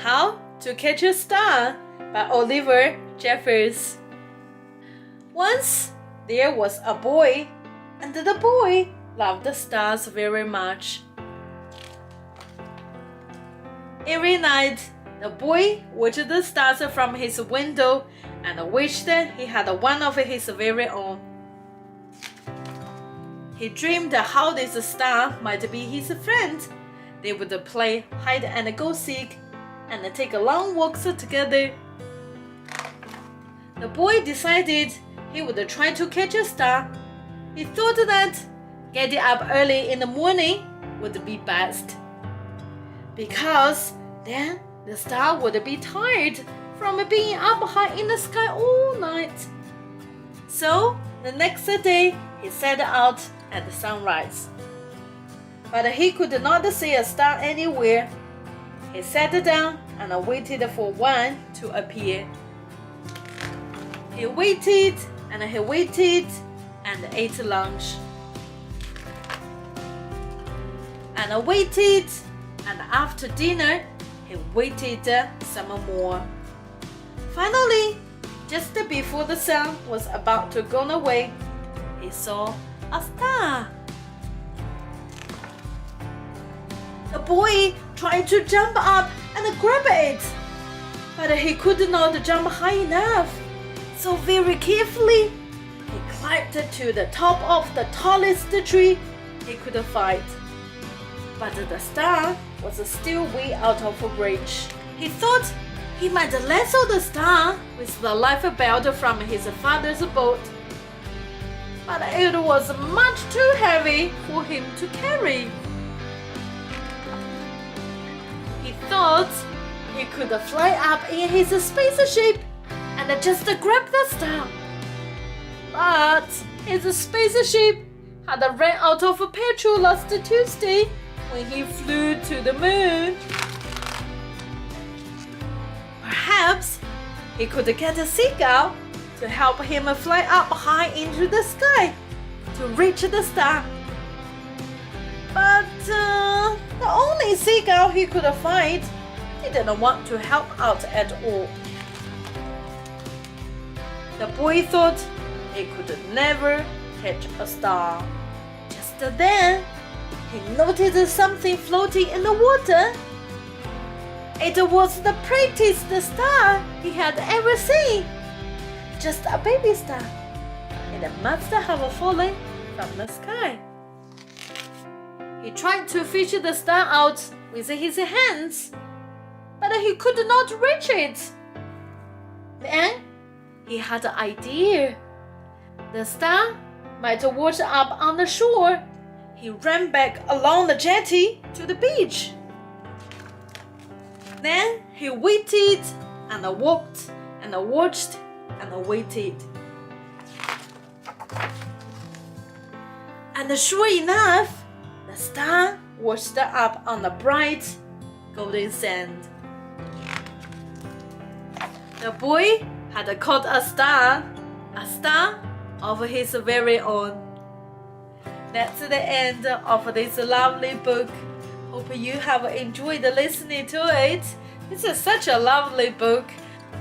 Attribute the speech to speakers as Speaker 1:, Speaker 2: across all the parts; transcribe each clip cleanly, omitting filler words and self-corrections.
Speaker 1: How to Catch a Star by Oliver Jeffers. Once there was a boy, and the boy loved the stars very much. Every night, the boy watched the stars from his window and wished he had one of his very own. He dreamed how this star might be his friend. They would play hide and go seek and take long walks together. The boy decided he would try to catch a star. He thought that getting up early in the morning would be best, because then the star would be tired from being up high in the sky all night. So the next day he set out at sunrise, but he could not see a star anywhere. He sat down and waited for one to appear. He waited and he waited and ate lunch, and waited, and after dinner he waited some more. Finally, just before the sun was about to go away, he saw a star. The boy tried to jump up and grab it, but he could not jump high enough. So very carefully, he climbed to the top of the tallest tree he could find. But the star was still way out of reach. He thought he might lasso the star with the life belt from his father's boat, but it was much too heavy for him to carry. He thought he could fly up in his spaceship and just grab the star. But his spaceship had ran out of petrol last Tuesday when he flew to the moon. Perhaps he could get a seagull to help him fly up high into the sky to reach the star. But the only seagull he could find didn't want to help out at all. The boy thought he could never catch a star. Just then, he noticed something floating in the water. It was the prettiest star he had ever seen. Just a baby star. It must have fallen from the sky. He tried to fish the star out with his hands, but he could not reach it. Then he had an idea. The star might wash up on the shore. He ran back along the jetty to the beach. Then he waited and walked and watched and waited. And sure enough, the star washed up on the bright golden sand. The boy had caught a star of his very own. That's the end of this lovely book. Hope you have enjoyed listening to it. This is such a lovely book.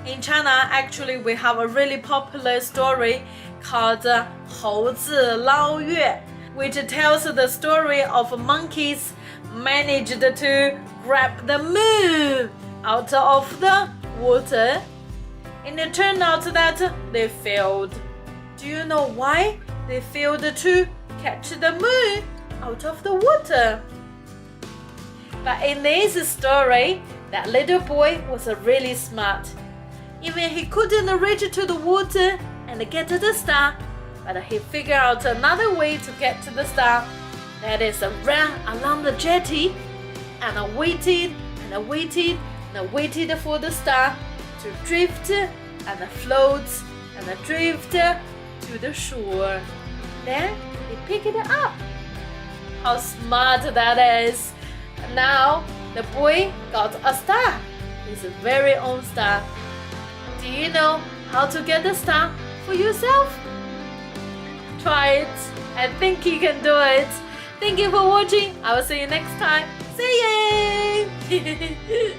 Speaker 1: In China, actually, we have a really popular story called 猴子捞月, which tells the story of monkeys managed to grab the moon out of the water. And it turned out that they failed. Do you know why they failed to catch the moon out of the water? But in this story, that little boy was really smart. Even he couldn't reach to the water and get to the star, but he figured out another way to get to the star. That is, ran along the jetty and waited and waited and waited for the star to drift and float and drift to the shore. Then he picked it up. How smart that is! Now the boy got a star, his very own star. Do you know how to get the star for yourself? Try it. I think you can do it. Thank you for watching. I will see you next time. See you!